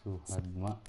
Suhadma.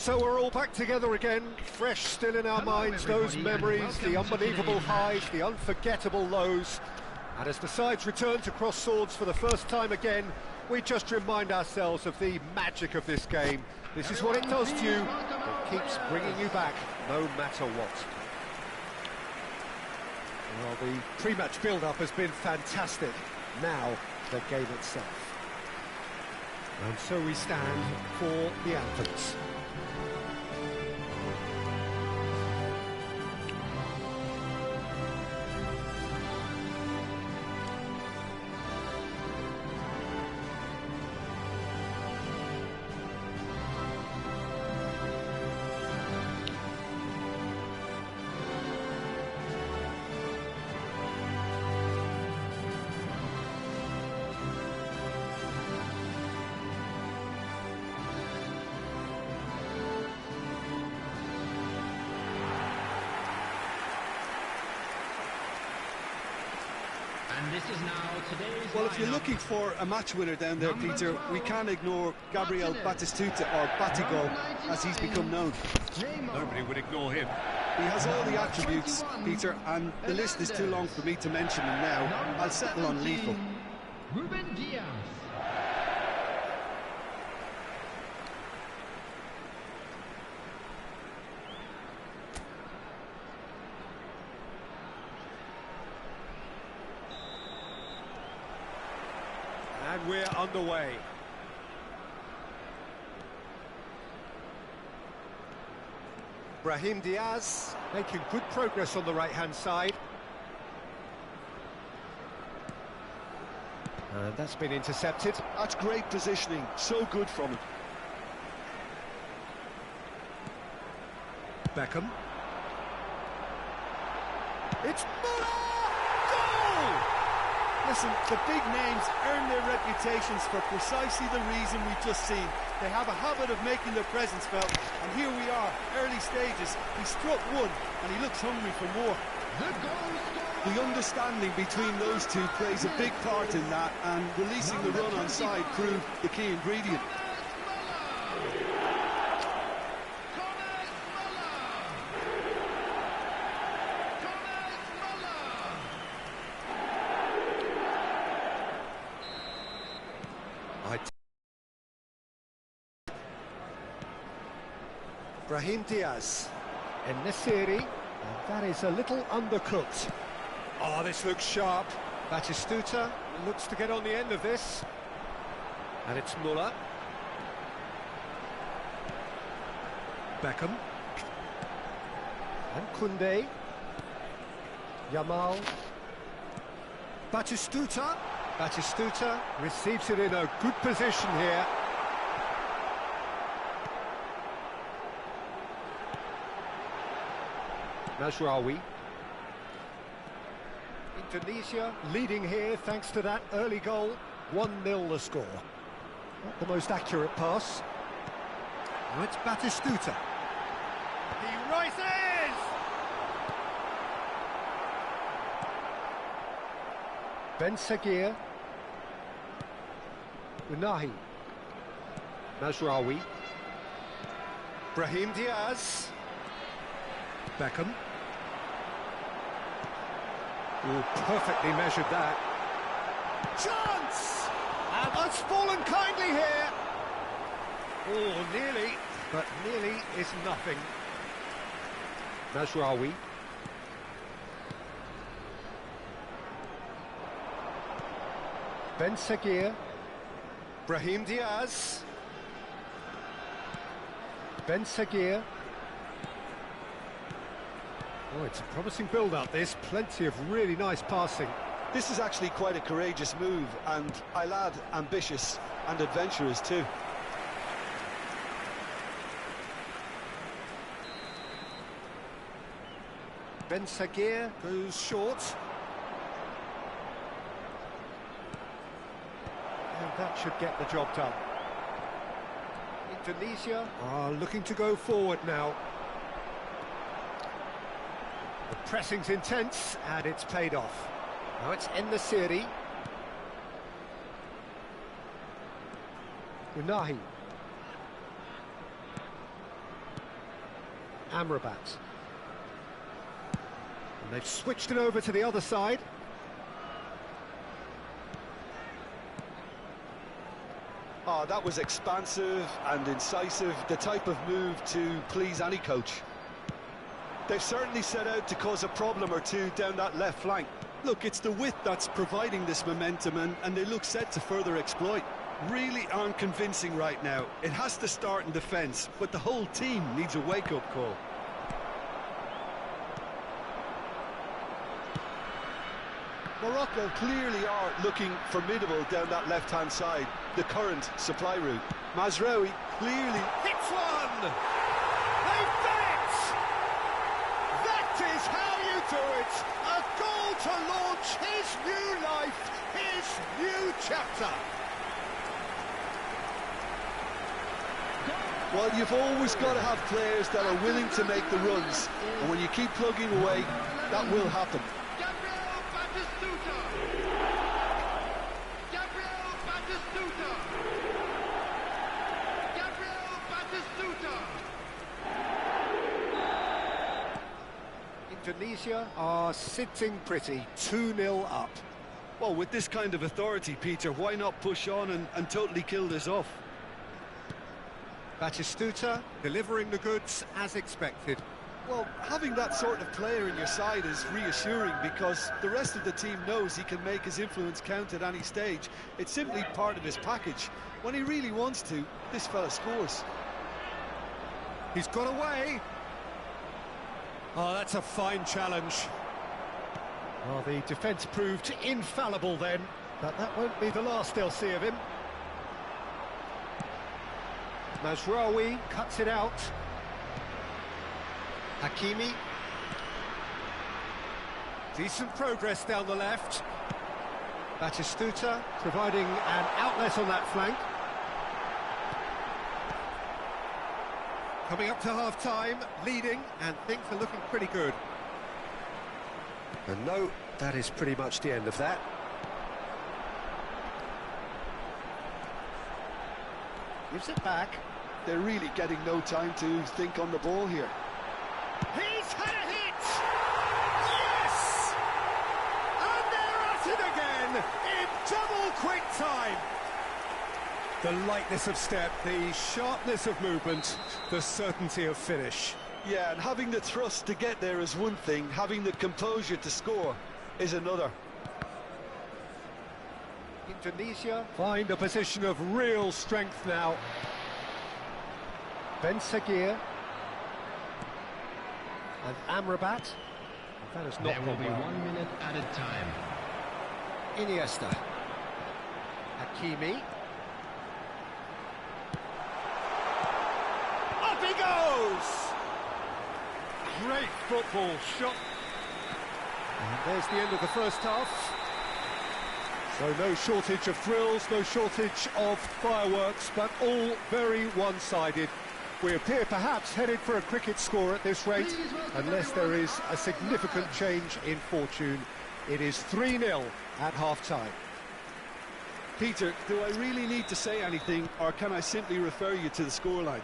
So we're all back together again, fresh still in our minds, those memories, the unbelievable highs, the unforgettable lows. And as the sides return to cross swords for the first time again, we just remind ourselves of the magic of this game. This is what it does to you. It keeps bringing you back, no matter what. Well, the pre-match build-up has been fantastic. Now, the game itself. And so we stand for the anthems. Well, if you're looking for a match winner down there, Peter, we can't ignore Gabriel Batistuta, or Batigo, as he's become known. Nobody would ignore him. He has all the attributes, Peter, and the list is too long for me to mention him now. I'll settle on lethal. And we're underway. Brahim Diaz making good progress on the right-hand side. And that's been intercepted. That's great positioning, so good from him. Beckham. It's Muller! Goal! Listen, the big names earn their reputations for precisely the reason we've just seen. They have a habit of making their presence felt, and here we are, early stages. He struck one, and he looks hungry for more. The understanding between those two plays a big part in that, and releasing the run on side proved the key ingredient. Brahim Diaz in Nesiri, and that is a little undercooked. Oh, this looks sharp. Batistuta looks to get on the end of this. And it's Muller. Beckham. And Koundé. Yamal. Batistuta. Batistuta receives it in a good position here. Mazraoui. Indonesia leading here thanks to that early goal. 1-0 the score. Not the most accurate pass. Now it's Batistuta. He rises! Ben Seguir. Unahi. Mazraoui. Brahim Diaz. Beckham. Oh, perfectly measured that. Chance! And that's fallen kindly here. Oh, nearly, but nearly is nothing. Mazraoui. Ben Seguir. Brahim Diaz. Ben Seguir. Oh, it's a promising build-up, this. Plenty of really nice passing. This is actually quite a courageous move, and I'll add ambitious and adventurous too. Ben Seguir goes short. And that should get the job done. Indonesia are looking to go forward now. The pressing's intense, and it's paid off. Now it's Nesiri. Unahi. Amrabat. And they've switched it over to the other side. Oh, that was expansive and incisive, the type of move to please any coach. They've certainly set out to cause a problem or two down that left flank. Look, it's the width that's providing this momentum, and they look set to further exploit. Really aren't convincing right now. It has to start in defence, but the whole team needs a wake-up call. Morocco clearly are looking formidable down that left-hand side, the current supply route. Mazraoui clearly Hits one! They've done it! That is how you do it! A goal to launch his new life, his new chapter! Well, you've always got to have players that are willing to make the runs, and when you keep plugging away, that will happen. Indonesia are sitting pretty, 2-0 up. Well, with this kind of authority, Peter, why not push on and totally kill this off? Batistuta delivering the goods as expected. Well, having that sort of player in your side is reassuring because the rest of the team knows he can make his influence count at any stage. It's simply part of his package. When he really wants to, this fella scores. He's got away. Oh, that's a fine challenge. Well, the defence proved infallible then, but that won't be the last they'll see of him. Mazraoui cuts it out. Hakimi. Decent progress down the left. Batistuta providing an outlet on that flank. Coming up to half-time, leading, and things are looking pretty good. And no, that is pretty much the end of that. Gives it back. They're really getting no time to think on the ball here. He's had a hit! Yes! And they're at it again in double quick time. The lightness of step, the sharpness of movement, the certainty of finish. Yeah, and having the thrust to get there is one thing, having the composure to score is another. Indonesia find a position of real strength now. Ben Sagir and Amrabat. That has not There will gone be well. 1 minute added time. Iniesta. Hakimi. Up he goes! Great football shot. And there's the end of the first half. So no shortage of thrills, no shortage of fireworks, but all very one-sided. We appear perhaps headed for a cricket score at this rate, unless there is a significant change in fortune. It is 3-0 at half-time. Peter, do I really need to say anything, or can I simply refer you to the scoreline?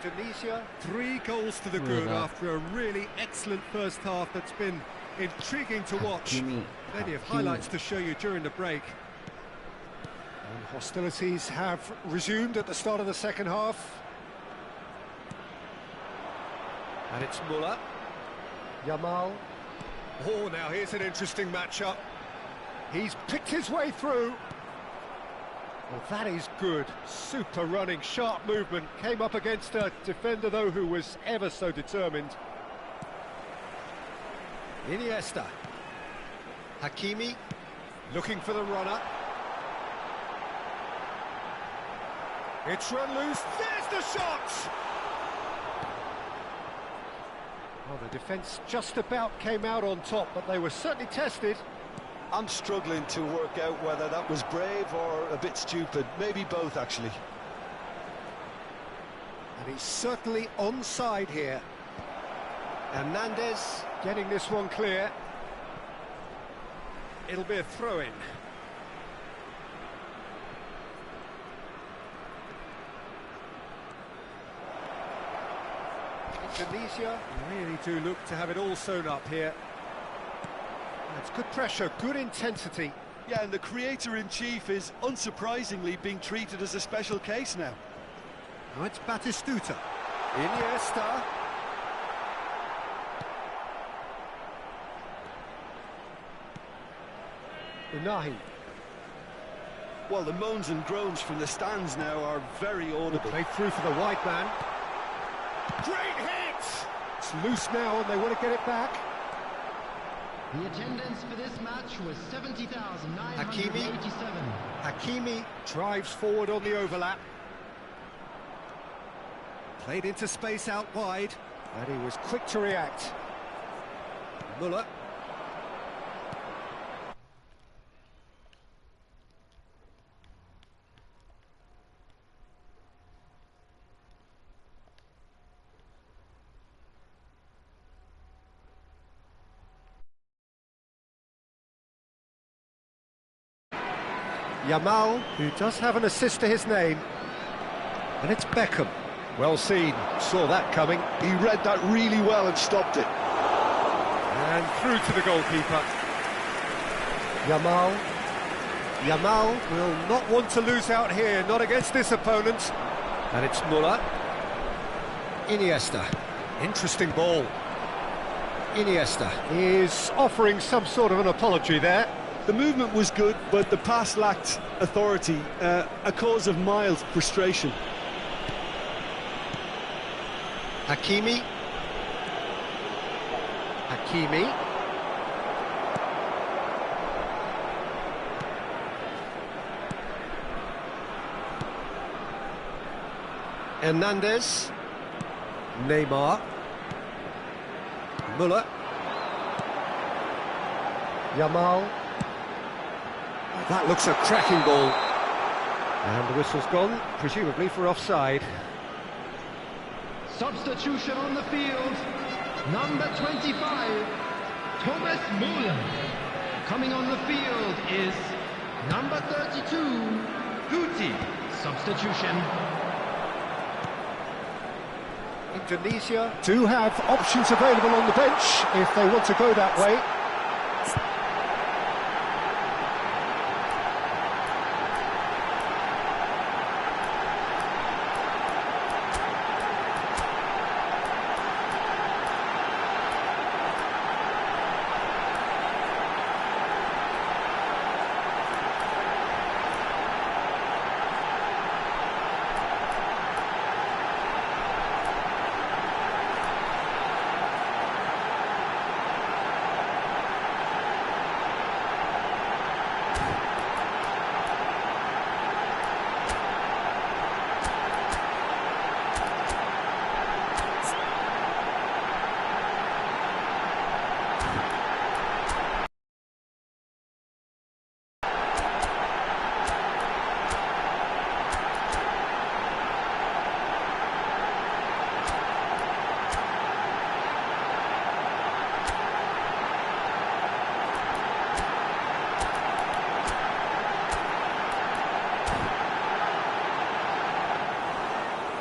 Indonesia, 3 goals to the good after a really excellent first half that's been intriguing to watch. Plenty of highlights to show you during the break. And hostilities have resumed at the start of the second half. And it's Muller. Yamal. Oh, now here's an interesting matchup. He's picked his way through. Well, that is good. Super running, sharp movement. Came up against a defender, though, who was ever so determined. Iniesta. Hakimi. Looking for the runner. It's run loose. There's the shot! Well, the defence just about came out on top, but they were certainly tested. I'm struggling to work out whether that was brave or a bit stupid. Maybe both, actually. And he's certainly onside here. Hernandez getting this one clear. It'll be a throw-in. Indonesia really do look to have it all sewn up here. It's good pressure, good intensity. Yeah, and the creator-in-chief is, unsurprisingly, being treated as a special case now. Now it's Batistuta. Iniesta. Unahi. Well, the moans and groans from the stands now are very audible. Played through for the white man. Great hit! It's loose now and they want to get it back. The attendance for this match was 70,987. Hakimi drives forward on the overlap. Played into space out wide, and he was quick to react. Muller. Yamal, who does have an assist to his name, and it's Beckham. Well seen, saw that coming. He read that really well and stopped it. And through to the goalkeeper. Yamal will not want to lose out here, not against this opponent. And it's Muller. Iniesta, interesting ball. Iniesta is offering some sort of an apology there. The movement was good, but the pass lacked authority, a cause of mild frustration. Hakimi. Hernandez. Neymar. Muller. Yamal. That looks a cracking ball. And the whistle's gone, presumably for offside. Substitution on the field. Number 25, Thomas Muller. Coming on the field is number 32, Guti. Substitution. Indonesia do have options available on the bench if they want to go that way.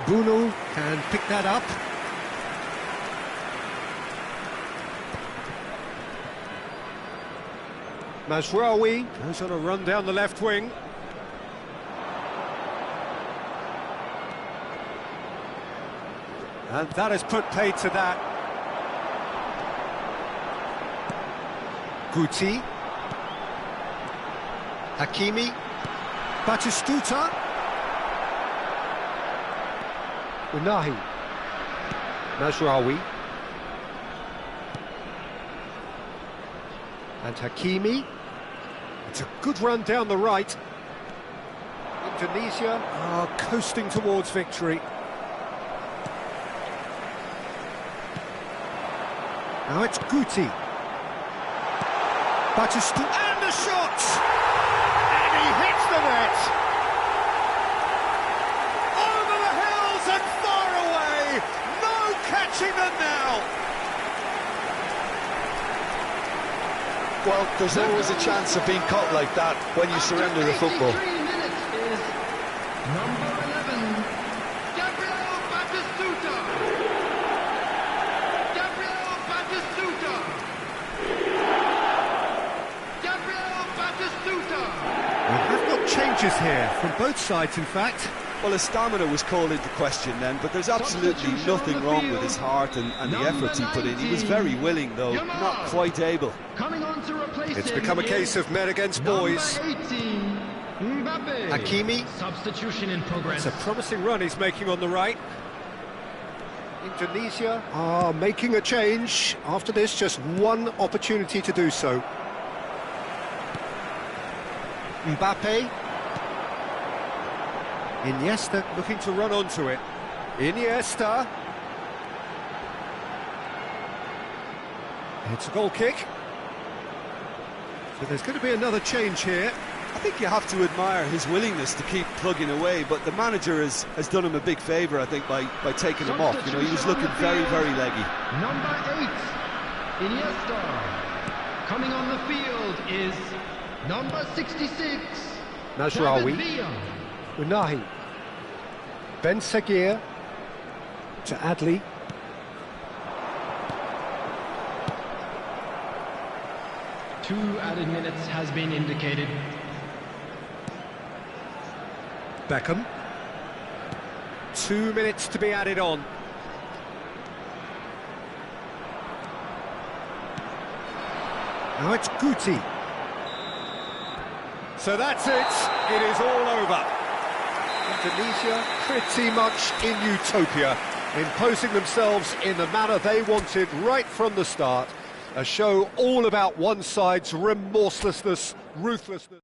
Bruno can pick that up. Mazraoui goes on a run down the left wing. And that has put paid to that. Guti. Hakimi. Batistuta. Unahi. Mazraoui. And Hakimi. It's a good run down the right. Indonesia are coasting towards victory. Now it's Guti. Batistuta. And the shot! And he hits the net! Over the hills and far away! No catching them now! Well, there's always a chance of being caught like that when you surrender the football. 83 minutes is number 11, Gabriel Batistuta. changes here, from both sides in fact. Well, his stamina was called into question then, but there's absolutely nothing wrong with his heart and the efforts he put in. He was very willing, though, not quite able. Coming on to replace It's him become a case of men against boys. Number 18, Mbappe. Hakimi. Substitution in progress. It's a promising run he's making on the right. Indonesia are making a change. After this, just one opportunity to do so. Mbappe. Iniesta looking to run onto it. Iniesta. It's a goal kick. So there's going to be another change here. I think you have to admire his willingness to keep plugging away, but the manager has done him a big favour, I think, by taking him off. You know, he was looking very, very leggy. Number 8, Iniesta. Coming on the field is number 66, Nasraoui. David Villa. Unahi. Ben Seguir to Adli. Two added minutes has been indicated. Beckham. 2 minutes to be added on. Now it's Guti. So that's it. It is all over. Indonesia pretty much in utopia, imposing themselves in the manner they wanted right from the start. A show all about one side's remorselessness, ruthlessness.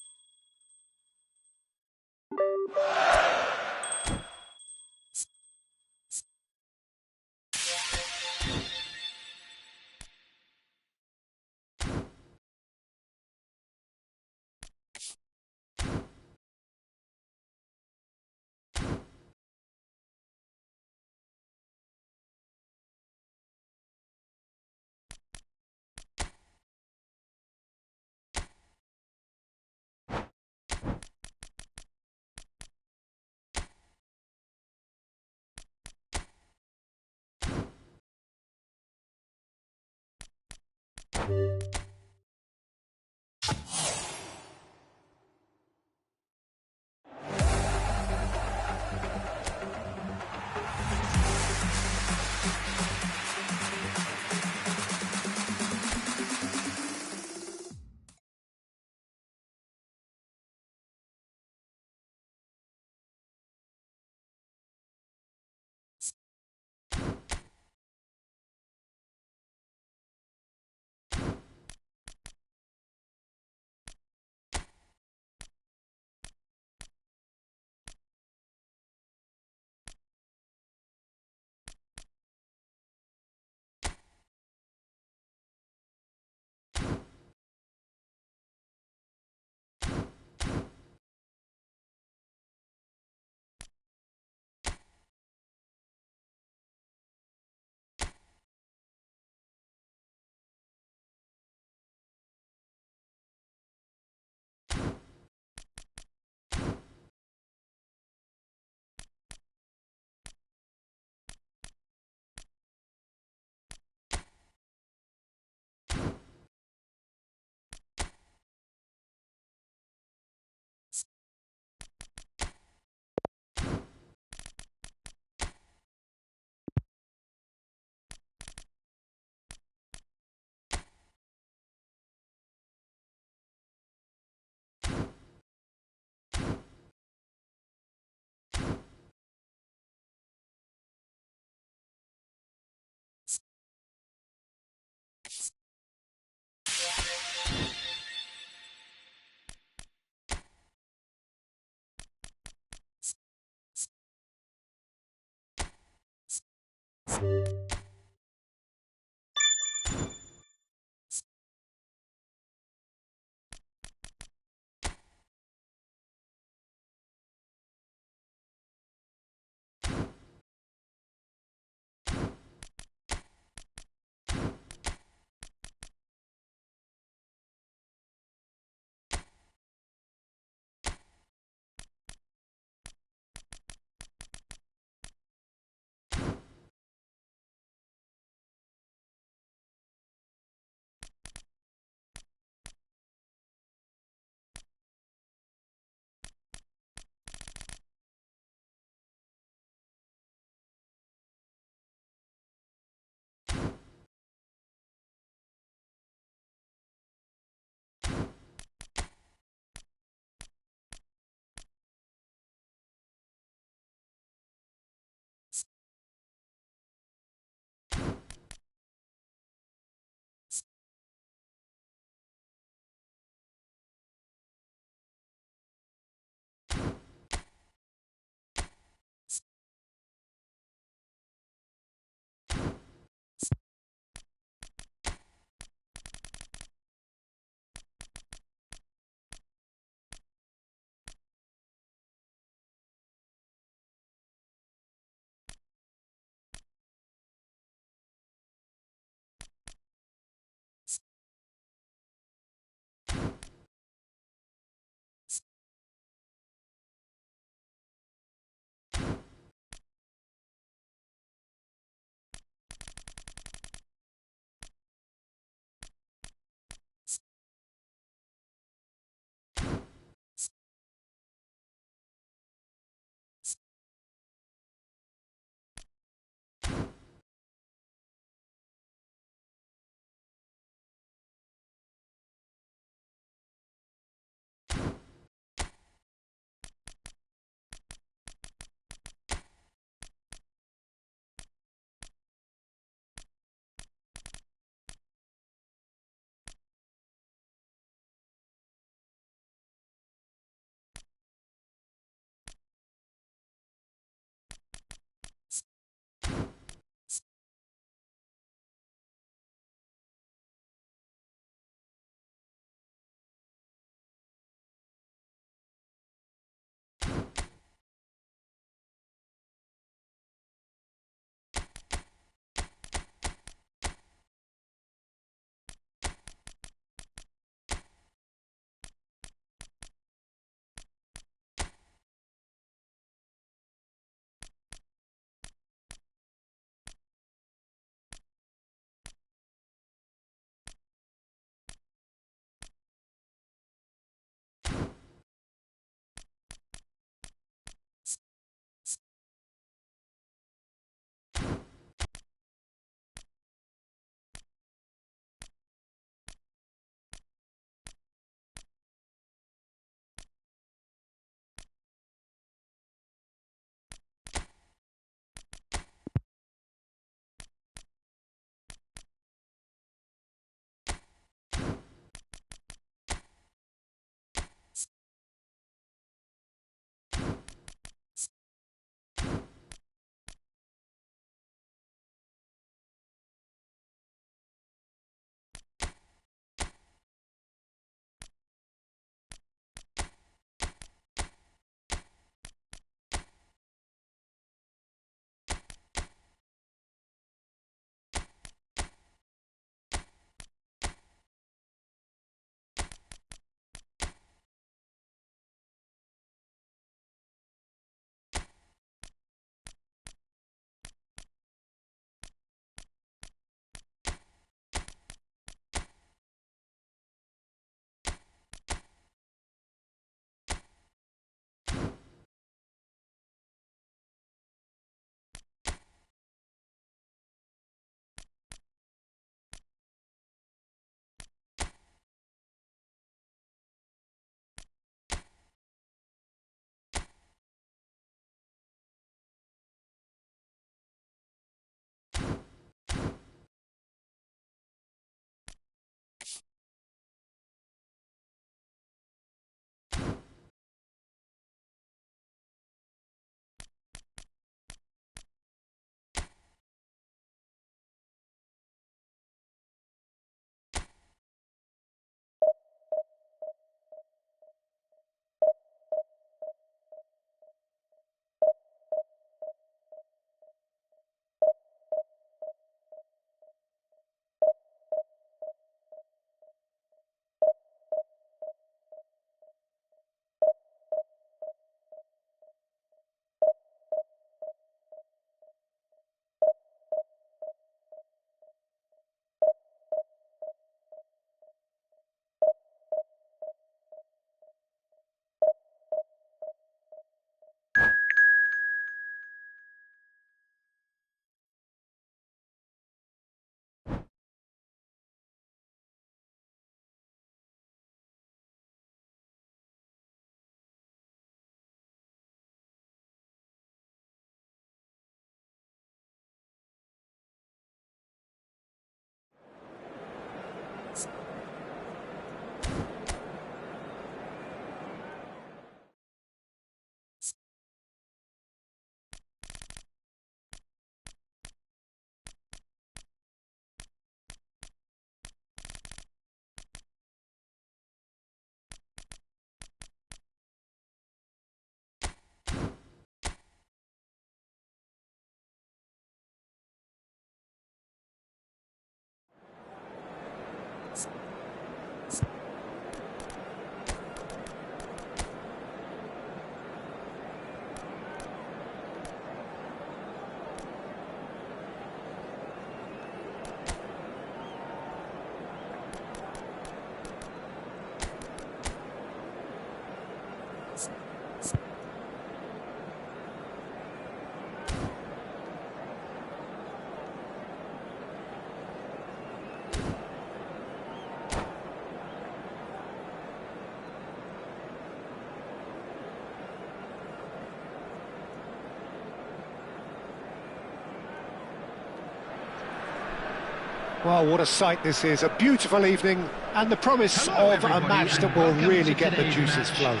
Well, what a sight this is, a beautiful evening, and the promise of a match that will really get the juices flowing.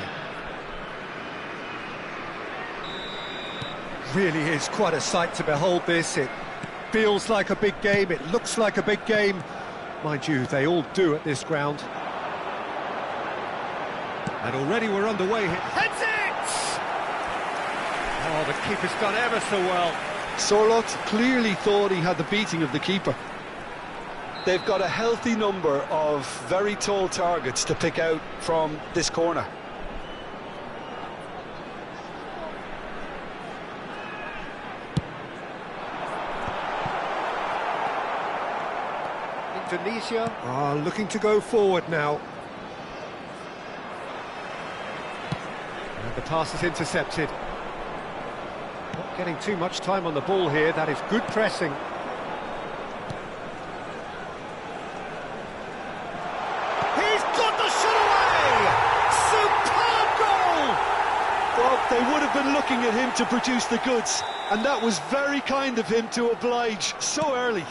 Really is quite a sight to behold this. It feels like a big game, it looks like a big game. Mind you, they all do at this ground. And already we're underway here. Heads it! Oh, the keeper's done ever so well. Sorloth clearly thought he had the beating of the keeper. They've got a healthy number of very tall targets to pick out from this corner. Indonesia are looking to go forward now. And the pass is intercepted. Not getting too much time on the ball here, that is good pressing. He's got the shot away! Superb goal! Well, they would have been looking at him to produce the goods, and that was very kind of him to oblige so early.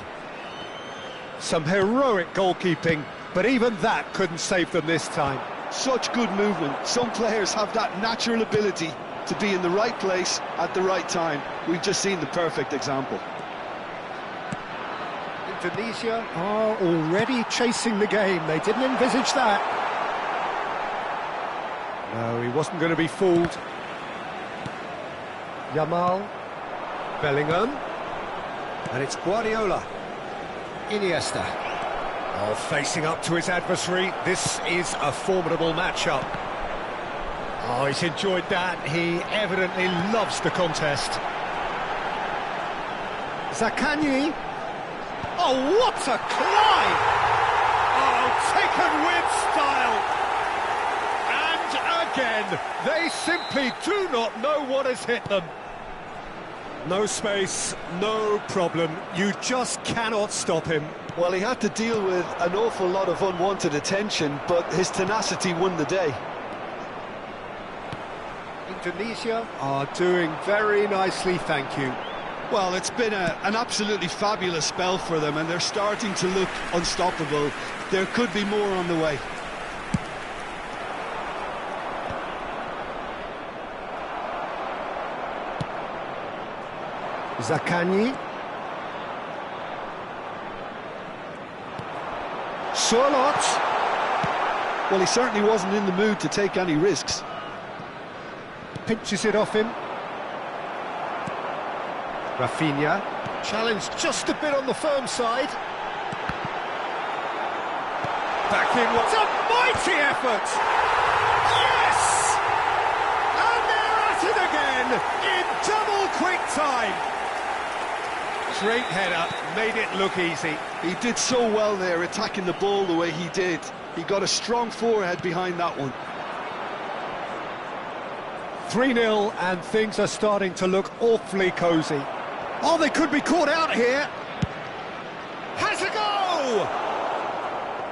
Some heroic goalkeeping, but even that couldn't save them this time. Such good movement. Some players have that natural ability to be in the right place at the right time. We've just seen the perfect example. Indonesia are already chasing the game. They didn't envisage that. No, he wasn't going to be fooled. Yamal, Bellingham, and it's Guardiola. Iniesta. Oh, facing up to his adversary. This is a formidable matchup. Oh, he's enjoyed that. He evidently loves the contest. Zaccagni. Oh, what a climb! Oh, taken with style. And again, they simply do not know what has hit them. No space, no problem. You just cannot stop him. Well, he had to deal with an awful lot of unwanted attention, but his tenacity won the day. Indonesia are doing very nicely, thank you. Well, it's been an absolutely fabulous spell for them, and they're starting to look unstoppable. There could be more on the way. Zaccagni. Sorloth. Well, he certainly wasn't in the mood to take any risks. Pinches it off him. Rafinha. Challenged just a bit on the firm side. Back in. What a mighty effort! Yes! And they're at it again in double quick time. Great header, made it look easy. He did so well there, attacking the ball the way he did. He got a strong forehead behind that one. 3-0, and things are starting to look awfully cosy. Oh, they could be caught out here. Has a go!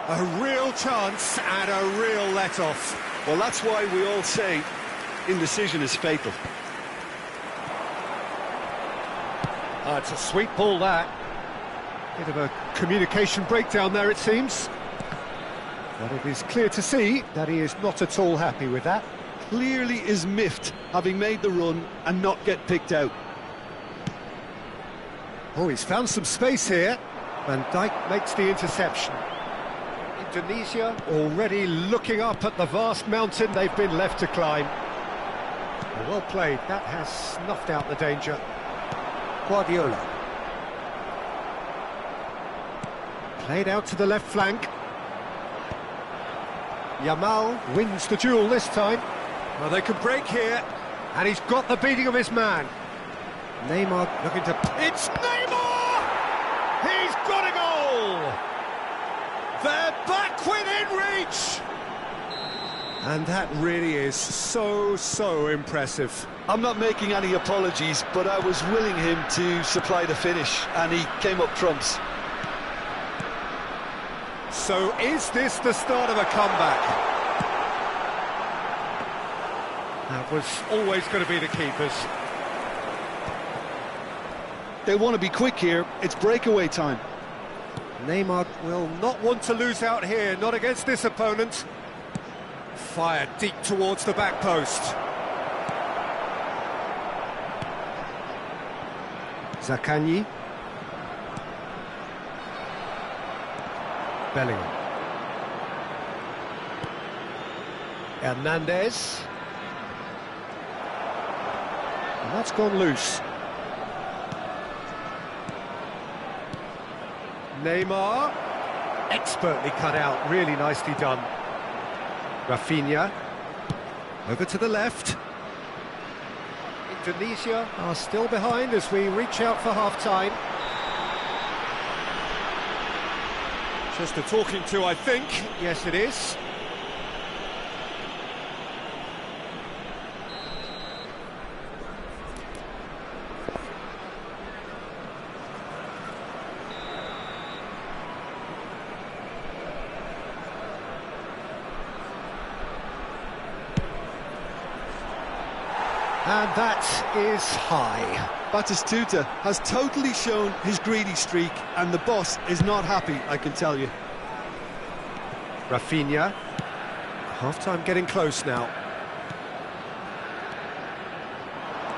A real chance and a real let-off. Well, that's why we all say indecision is fatal. It's a sweet ball, that. Bit of a communication breakdown there, it seems. But it is clear to see that he is not at all happy with that. Clearly is miffed, having made the run and not get picked out. Oh, he's found some space here. Van Dijk makes the interception. Indonesia already looking up at the vast mountain they've been left to climb. Well played, that has snuffed out the danger. Guardiola. Played out to the left flank. Yamal wins the duel this time. Well, they can break here, and he's got the beating of his man. Neymar looking to... It's Neymar! He's got a goal! They're back within reach! And that really is so impressive. I'm not making any apologies, but I was willing him to supply the finish, and he came up trumps. So is this the start of a comeback? That was always going to be the keepers. They want to be quick here. It's breakaway time. Neymar will not want to lose out here, not against this opponent. Fired deep towards the back post. Zaccagni. Bellingham. Hernandez. And that's gone loose. Neymar. Expertly cut out, really nicely done. Rafinha. Over to the left. Indonesia are still behind as we reach out for half-time. Just a talking to, I think. Yes, it is. And that is high. Batistuta has totally shown his greedy streak, and the boss is not happy, I can tell you. Rafinha. Half-time getting close now.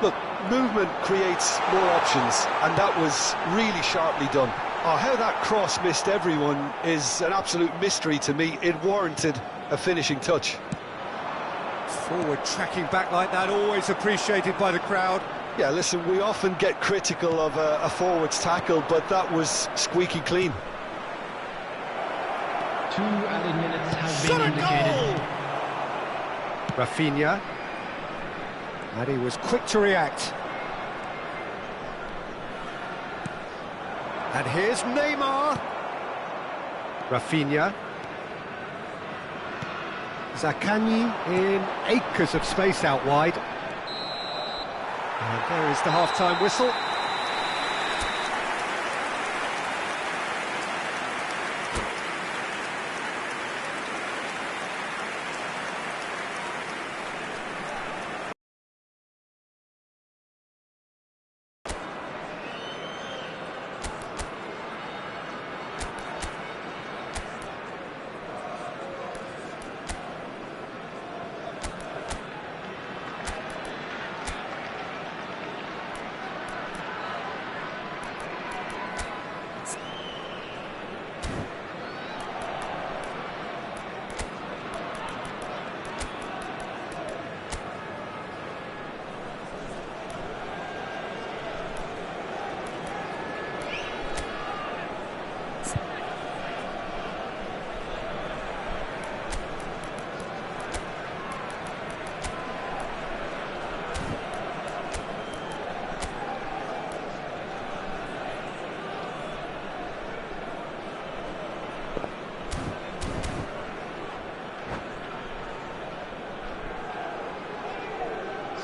Look, movement creates more options, and that was really sharply done. Oh, how that cross missed everyone is an absolute mystery to me. It warranted a finishing touch. Forward tracking back like that, always appreciated by the crowd. Yeah, listen, we often get critical of a forward's tackle, but that was squeaky clean. 2 added minutes have been indicated. Rafinha. And he was quick to react. And here's Neymar. Rafinha. Zaccagni in acres of space out wide. And there is the half-time whistle.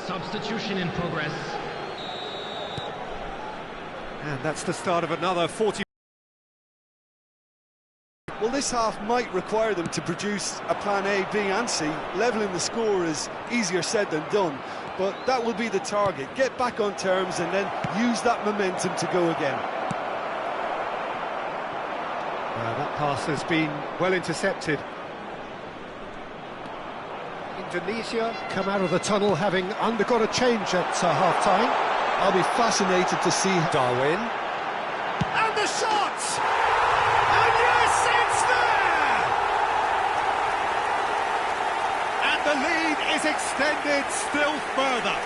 Substitution in progress. And that's the start of another 40. Well, this half might require them to produce a plan A, B and C. Levelling the score is easier said than done, but that will be the target. Get back on terms and then use that momentum to go again. That pass has been well intercepted. Indonesia come out of the tunnel having undergone a change at half-time. I'll be fascinated to see Darwin. And the shot! And yes, it's there! And the lead is extended still further.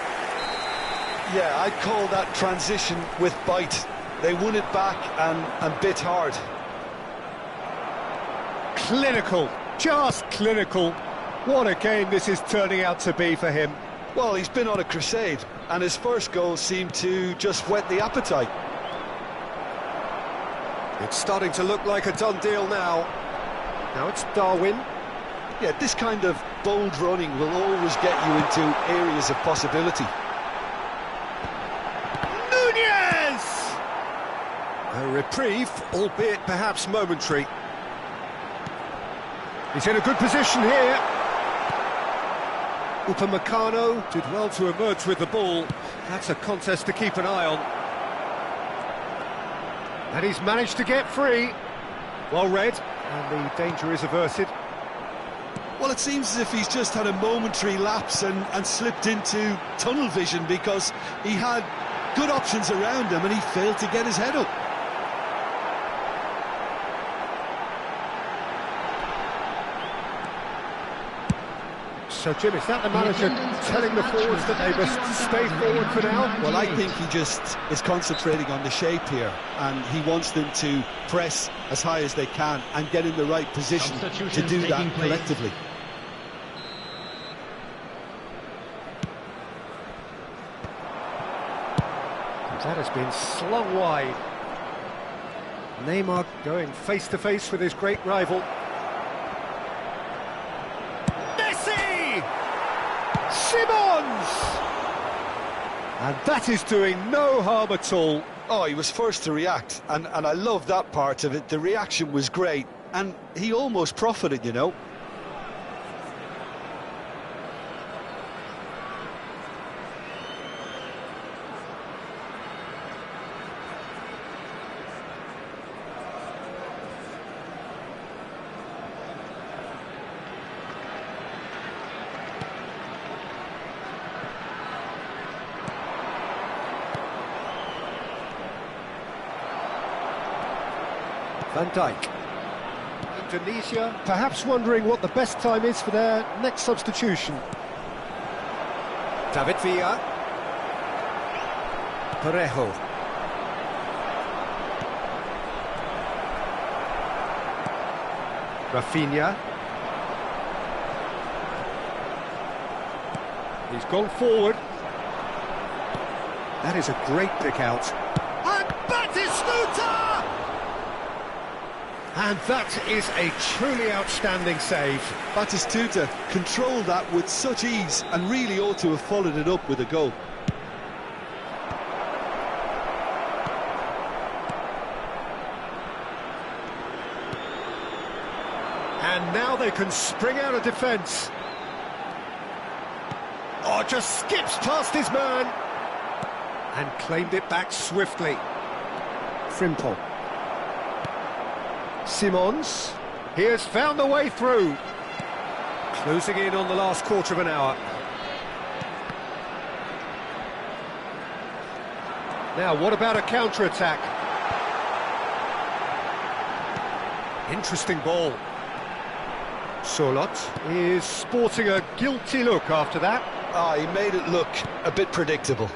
Yeah, I'd call that transition with bite. They won it back and bit hard. Clinical, just clinical. What a game this is turning out to be for him. Well, he's been on a crusade, and his first goal seemed to just whet the appetite. It's starting to look like a done deal now. Now it's Darwin. Yeah, this kind of bold running will always get you into areas of possibility. Nunez! A reprieve, albeit perhaps momentary. He's in a good position here. Upamecano did well to emerge with the ball. That's a contest to keep an eye on. And he's managed to get free. Well read, and the danger is averted. Well, it seems as if he's just had a momentary lapse and slipped into tunnel vision, because he had good options around him and he failed to get his head up. So, Jim, is that the manager telling the forwards that they must stay forward for now? Well, I think he just is concentrating on the shape here, and he wants them to press as high as they can and get in the right position to do that collectively. That has been slung wide. Neymar going face-to-face with his great rival. Messi! Simons! And that is doing no harm at all. Oh, he was first to react, and I love that part of it. The reaction was great, and he almost profited, you know. Van Dijk. Indonesia perhaps wondering what the best time is for their next substitution. David Villa. Parejo. Rafinha. He's gone forward. That is a great pick out. And Batistuta! And that is a truly outstanding save. Batistuta controlled that with such ease and really ought to have followed it up with a goal. And now they can spring out of defence. Oh, just skips past his man. And claimed it back swiftly. Frimpong. Simons, he has found the way through. Closing in on the last quarter of an hour. Now, what about a counter-attack? Interesting ball. Solot is sporting a guilty look after that. Ah, he made it look a bit predictable.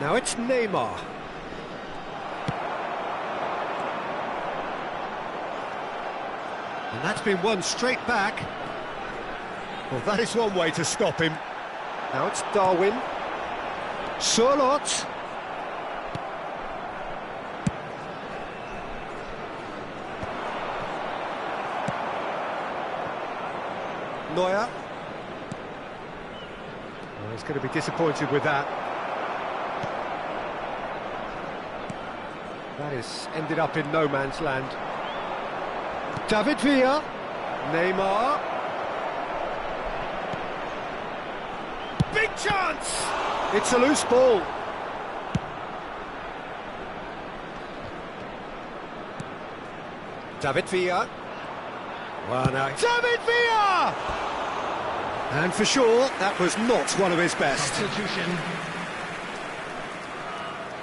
Now it's Neymar. And that's been won straight back. Well, that is one way to stop him. Now it's Darwin. Solot. Neuer. Well, he's going to be disappointed with that. That has ended up in no man's land. David Villa, Neymar. Big chance! It's a loose ball. David Villa. Well, now, David Villa! And for sure, that was not one of his best. Substitution.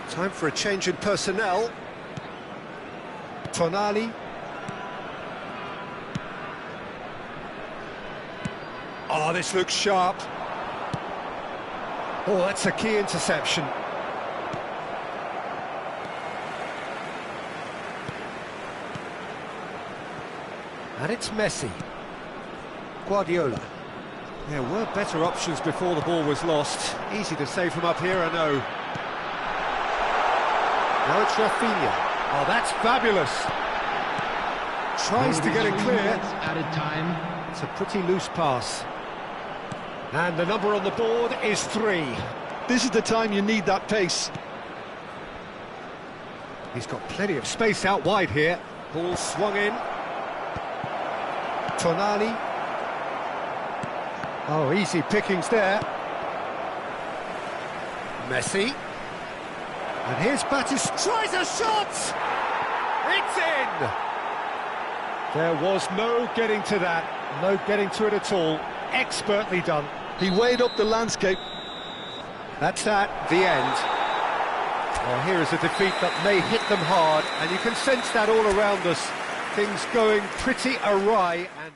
Time for a change in personnel. Tonali. Oh, this looks sharp. Oh, that's a key interception. And it's Messi. Guardiola. There were better options before the ball was lost. Easy to save from up here, I know. Now it's Rafinha. Oh, that's fabulous. Tries to get it clear. Added time. It's a pretty loose pass. And the number on the board is 3. This is the time you need that pace. He's got plenty of space out wide here. Ball swung in. Tonali. Oh, easy pickings there. Messi. And here's Batis. Tries a shot! It's in! There was no getting to that, no getting to it at all. Expertly done. He weighed up the landscape. That's that, the end. Well, here is a defeat that may hit them hard, and you can sense that all around us. Things going pretty awry, and...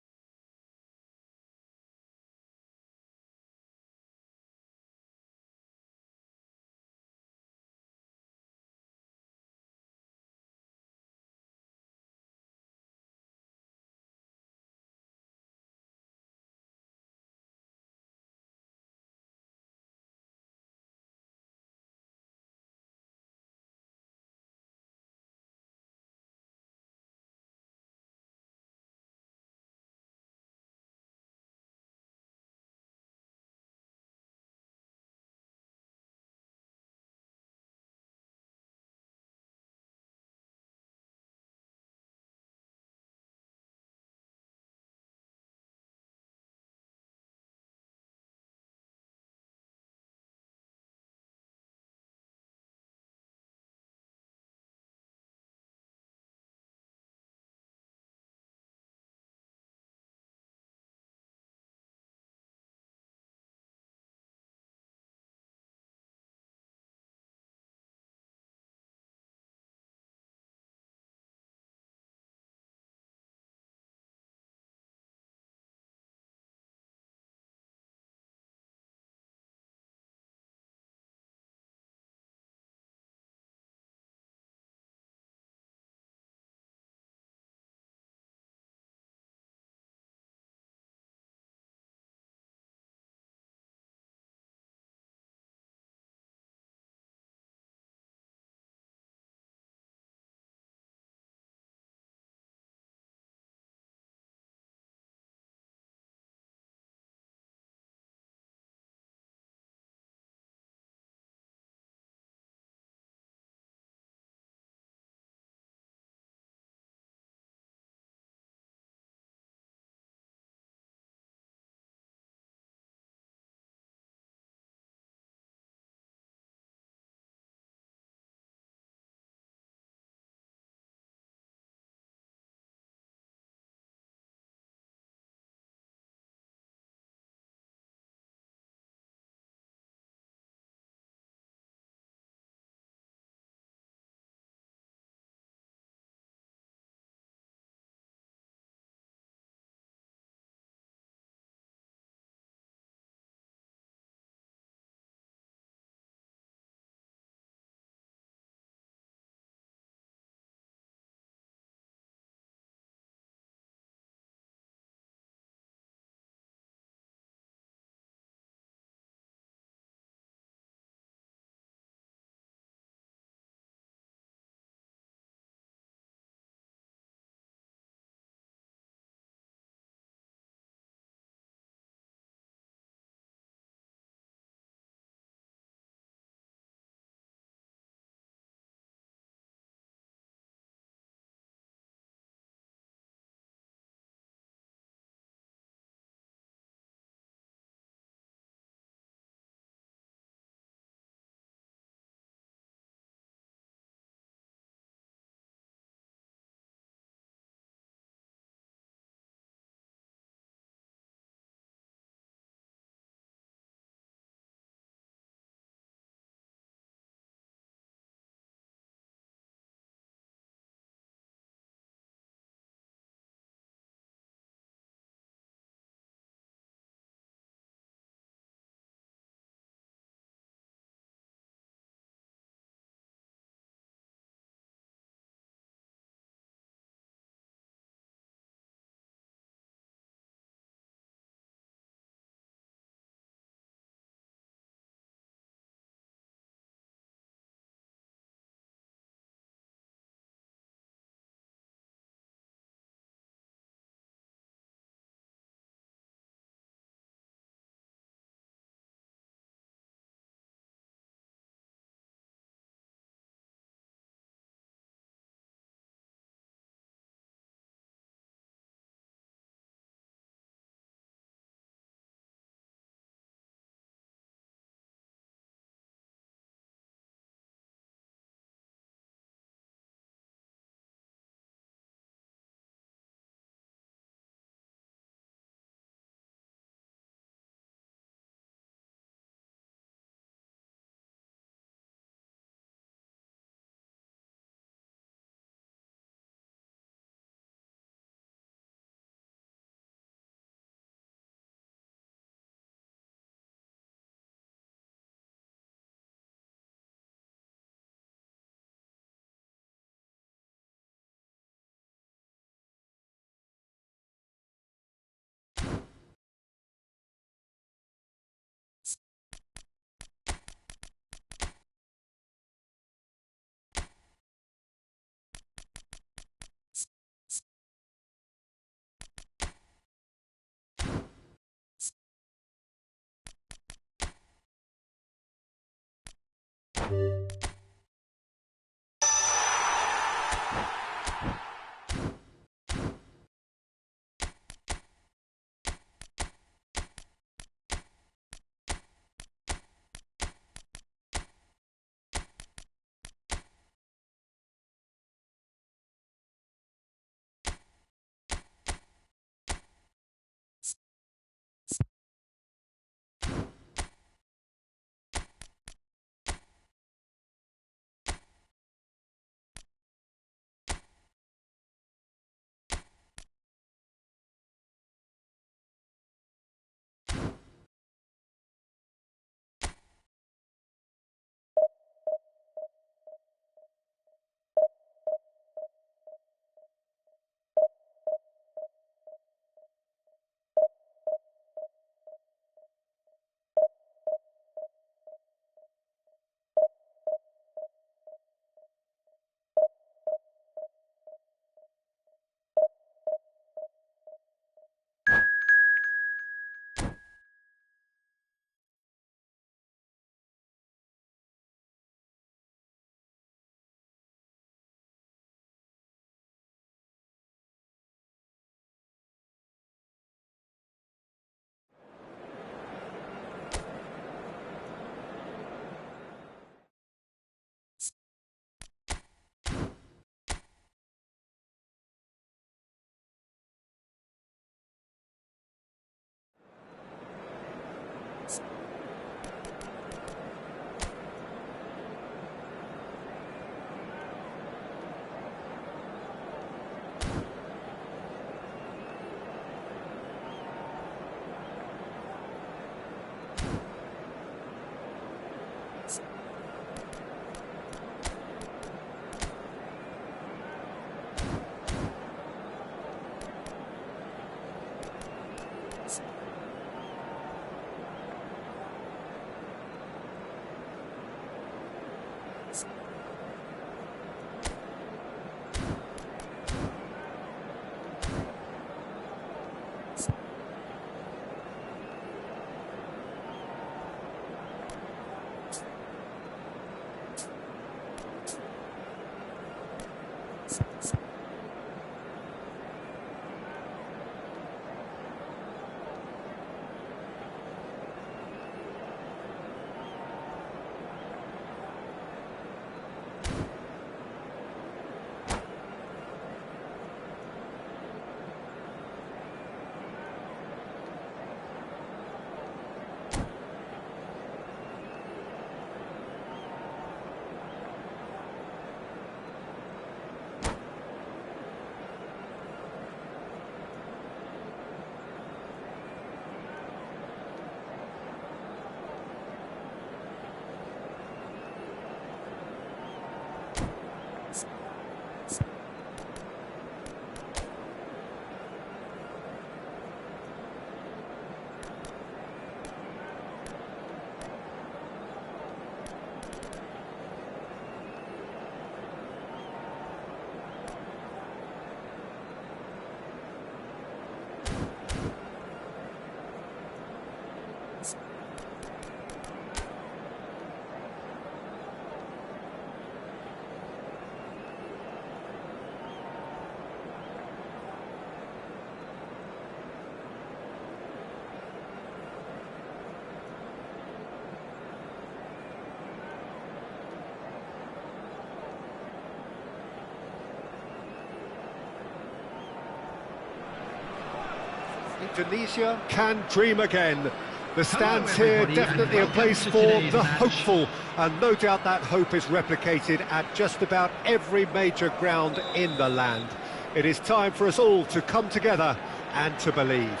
Indonesia can dream again. The stands here definitely a place for the hopeful, and no doubt that hope is replicated at just about every major ground in the land. It is time for us all to come together and to believe.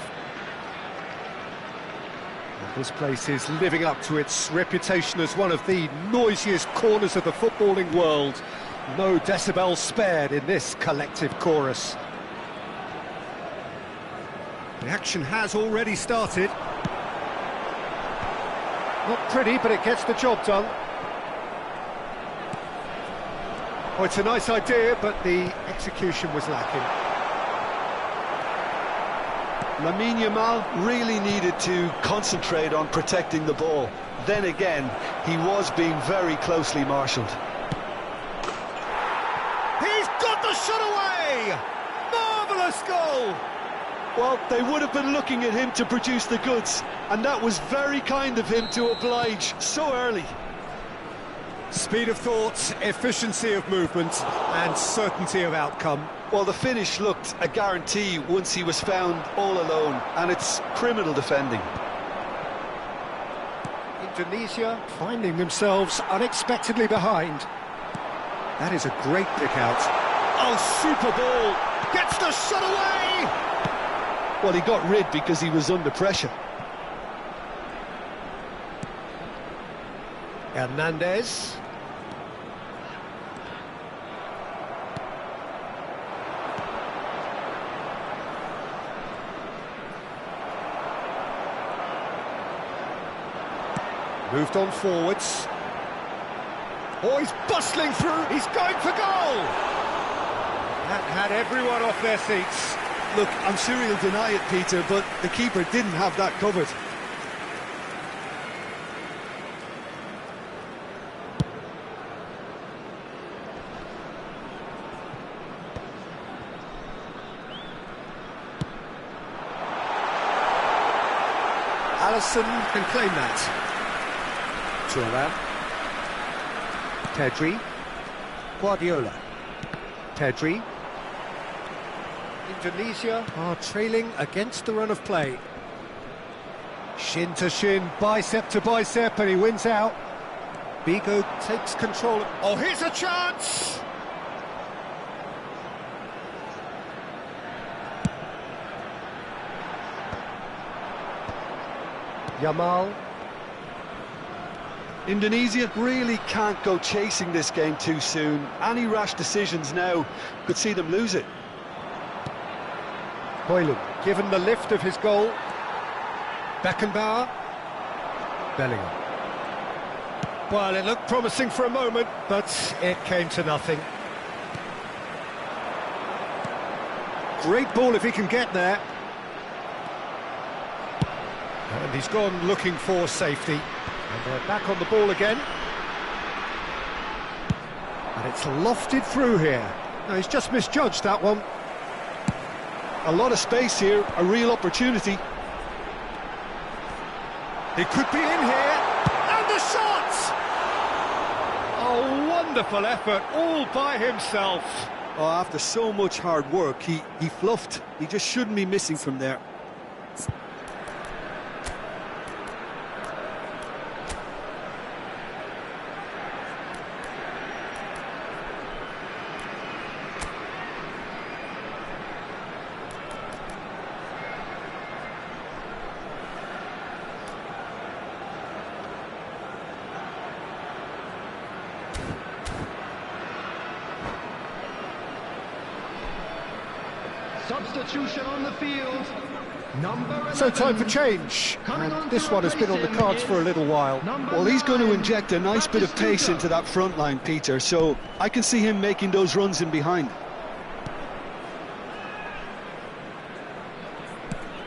And this place is living up to its reputation as one of the noisiest corners of the footballing world. No decibels spared in this collective chorus. The action has already started. Not pretty, but it gets the job done. Oh, it's a nice idea, but the execution was lacking. Lamine Yamal really needed to concentrate on protecting the ball. Then again, he was being very closely marshalled. He's got the shot away! Marvellous goal! Well, they would have been looking at him to produce the goods, and that was very kind of him to oblige so early. Speed of thought, efficiency of movement, and certainty of outcome. Well, the finish looked a guarantee once he was found all alone, and it's criminal defending. Indonesia finding themselves unexpectedly behind. That is a great pick out. Oh, super ball! Gets the shot away! Well, he got rid because he was under pressure. Hernandez. Moved on forwards. Oh, he's bustling through. He's going for goal. That had everyone off their seats. Look, I'm sure he'll deny it, Peter, but the keeper didn't have that covered. Alisson can claim that. Thuram. Pedri. Guardiola. Pedri. Indonesia are trailing against the run of play. Shin to shin, bicep to bicep, and he wins out. Bigo takes control. Oh, here's a chance! Yamal. Indonesia really can't go chasing this game too soon. Any rash decisions now could see them lose it. Højlund, given the lift of his goal. Beckenbauer. Bellingham. Well, it looked promising for a moment, but it came to nothing. Great ball if he can get there. And he's gone looking for safety. And they're back on the ball again. And it's lofted through here. No, he's just misjudged that one. A lot of space here, a real opportunity. He could be in here. And the shot! Oh, wonderful effort, all by himself. Oh, after so much hard work, he fluffed. He just shouldn't be missing from there. Substitution on the field. So time for change. And this one has been on the cards for a little while. Well, he's going to inject a nice bit of pace into that front line, Peter, so I can see him making those runs in behind.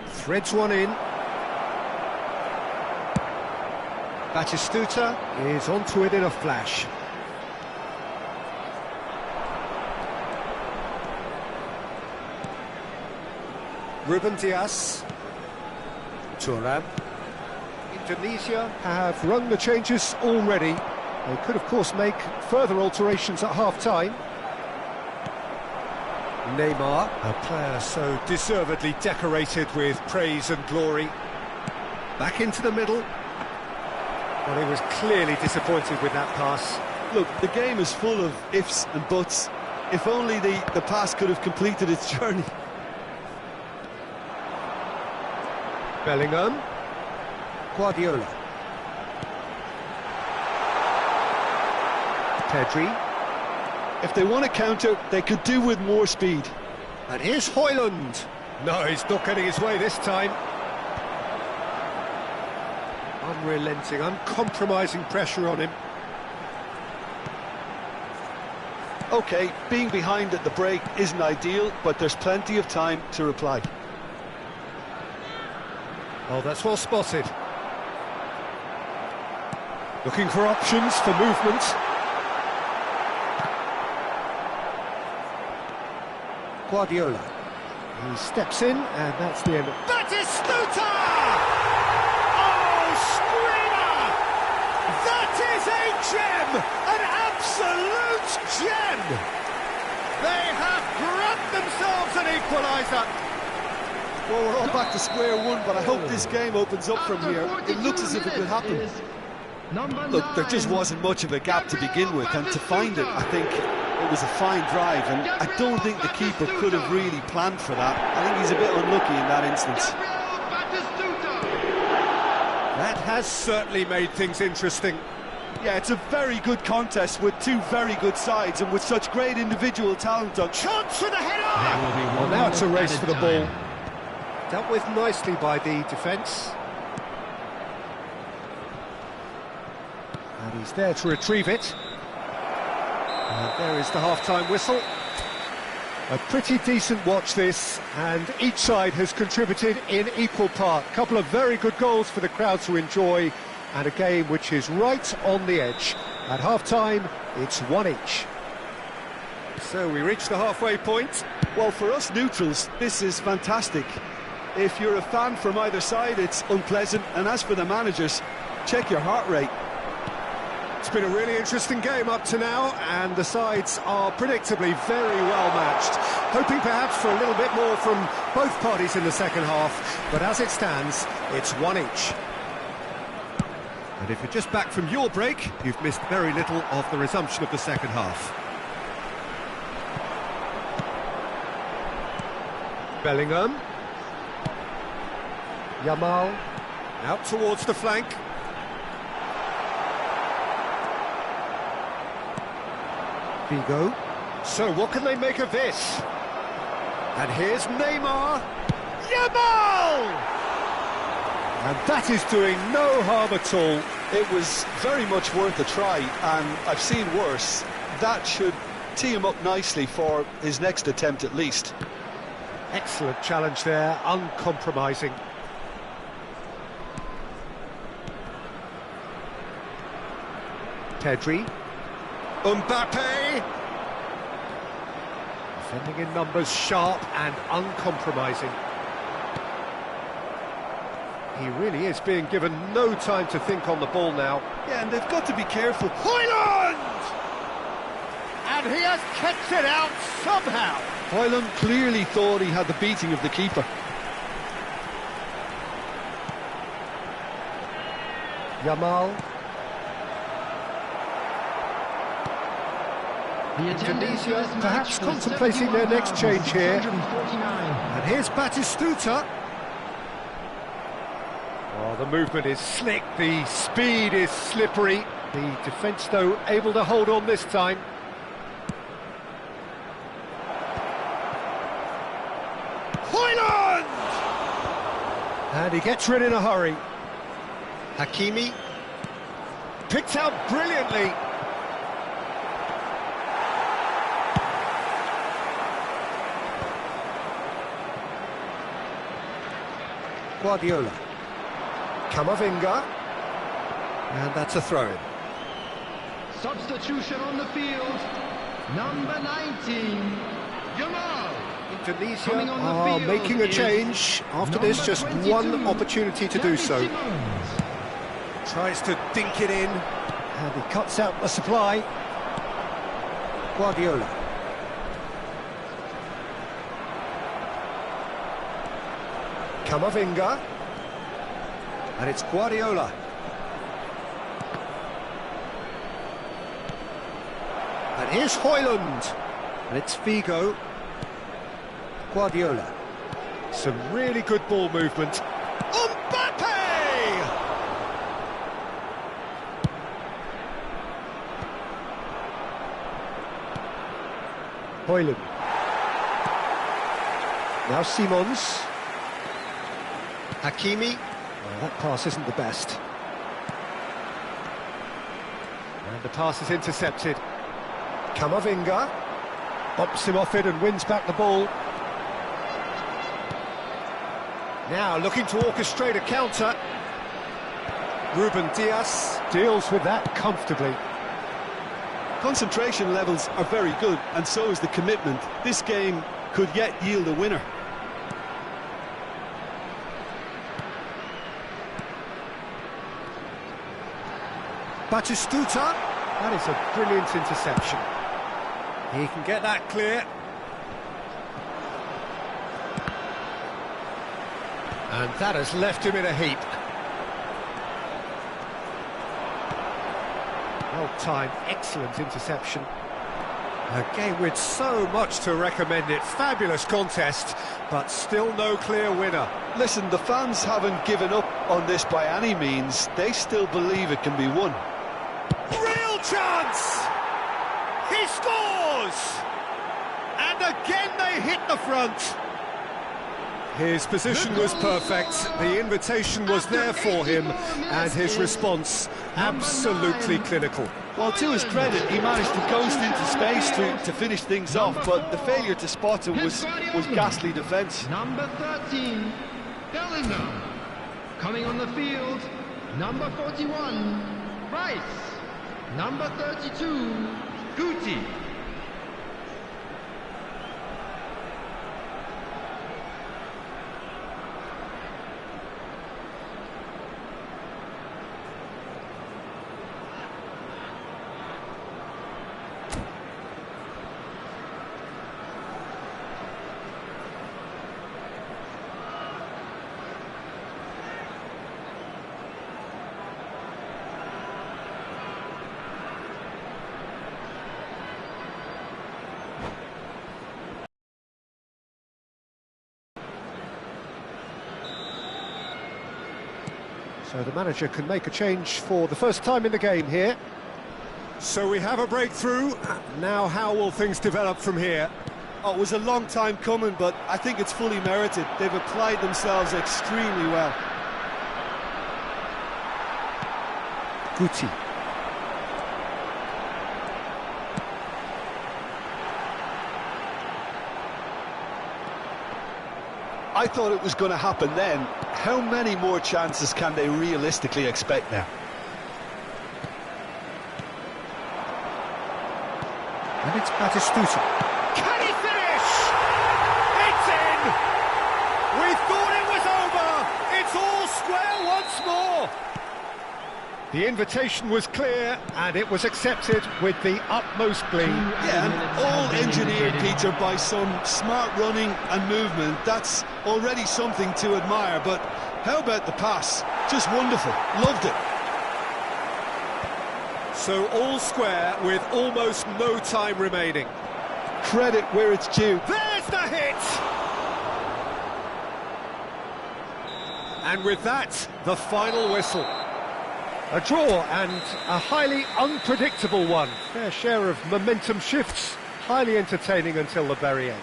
Threads one in. Batistuta is onto it in a flash. Ruben Dias. Thuram. Indonesia have rung the changes already. They could, of course, make further alterations at half-time. Neymar, a player so deservedly decorated with praise and glory. Back into the middle. Well, he was clearly disappointed with that pass. Look, the game is full of ifs and buts. If only the pass could have completed its journey. Bellingham. Guardiola. Pedri. If they want to counter, they could do with more speed. And here's Højlund. No, he's not getting his way this time. Unrelenting, uncompromising pressure on him. OK, being behind at the break isn't ideal, but there's plenty of time to reply. Oh, that's well spotted. Looking for options for movement. Guardiola. He steps in, and that's the end of... Batistuta! Oh, screamer! That is a gem! An absolute gem! They have grabbed themselves an equaliser. Well, we're all back to square one, but I hope this game opens up from here. It looks as if it could happen. Look, there just wasn't much of a gap to begin with, and to find it, I think it was a fine drive, and I don't think the keeper could have really planned for that. I think he's a bit unlucky in that instance. That has certainly made things interesting. Yeah, it's a very good contest with two very good sides, and with such great individual talent. Chance for the header! Well, now it's a race for the ball. Dealt with nicely by the defence. And he's there to retrieve it. And there is the half-time whistle. A pretty decent watch this, and each side has contributed in equal part. A couple of very good goals for the crowd to enjoy, and a game which is right on the edge. At half-time, it's one each. So we reach the halfway point. Well, for us neutrals, this is fantastic. If you're a fan from either side, it's unpleasant, and as for the managers, check your heart rate. It's been a really interesting game up to now, and the sides are predictably very well matched. Hoping perhaps for a little bit more from both parties in the second half, but as it stands, it's one each. And if you're just back from your break, you've missed very little of the resumption of the second half. Bellingham. Yamal. Out towards the flank. Figo. So what can they make of this? And here's Neymar. Yamal! And that is doing no harm at all. It was very much worth a try, and I've seen worse. That should tee him up nicely for his next attempt at least. Excellent challenge there, uncompromising. Pedri. Mbappe! Defending in numbers, sharp and uncompromising. He really is being given no time to think on the ball now. Yeah, and they've got to be careful. Højlund! And he has kept it out somehow. Højlund clearly thought he had the beating of the keeper. Yamal. Indonesia perhaps contemplating their next change here. And here's Batistuta. Oh, the movement is slick, the speed is slippery. The defence, though, able to hold on this time. Højlund! And he gets rid in a hurry. Hakimi. Picked out brilliantly. Guardiola. Camavinga. And that's a throw-in. Substitution on the field. Number 19, Yamal. Indonesia are making a change. After this, just one opportunity to do so. Tries to dink it in. And he cuts out the supply. Guardiola. Camavinga. And it's Guardiola. And here's Højlund. And it's Figo. Guardiola. Some really good ball movement. Mbappe! Højlund. Now Simons. Hakimi. Well, that pass isn't the best. And the pass is intercepted. Camavinga opts him off it and wins back the ball. Now looking to orchestrate a counter. Ruben Dias deals with that comfortably. Concentration levels are very good, and so is the commitment. This game could yet yield a winner. Batistuta, that is a brilliant interception. He can get that clear. And that has left him in a heap. Well-timed, excellent interception. A game with so much to recommend it. Fabulous contest, but still no clear winner. Listen, the fans haven't given up on this by any means. They still believe it can be won. Real chance! He scores! And again they hit the front. His position was perfect, the invitation was there for him, and his response absolutely clinical. Well, to his credit, he managed to ghost into space to finish things off, but the failure to spot him was ghastly defence. Number 13, Bellingham. Coming on the field, number 41, Rice. Number 32, Guti. So the manager can make a change for the first time in the game here. So we have a breakthrough. Now how will things develop from here? Oh, it was a long time coming, but I think it's fully merited. They've applied themselves extremely well. Guti. I thought it was going to happen then. How many more chances can they realistically expect now? And it's Batistuta. Can he finish? It's in! We thought it was over! It's all square once more! The invitation was clear, and it was accepted with the utmost glee. Yeah, and all engineered, Peter, by some smart running and movement. That's already something to admire, but how about the pass? Just wonderful. Loved it. So all square with almost no time remaining. Credit where it's due. There's the hit! And with that, the final whistle. A draw, and a highly unpredictable one. Fair share of momentum shifts, highly entertaining until the very end.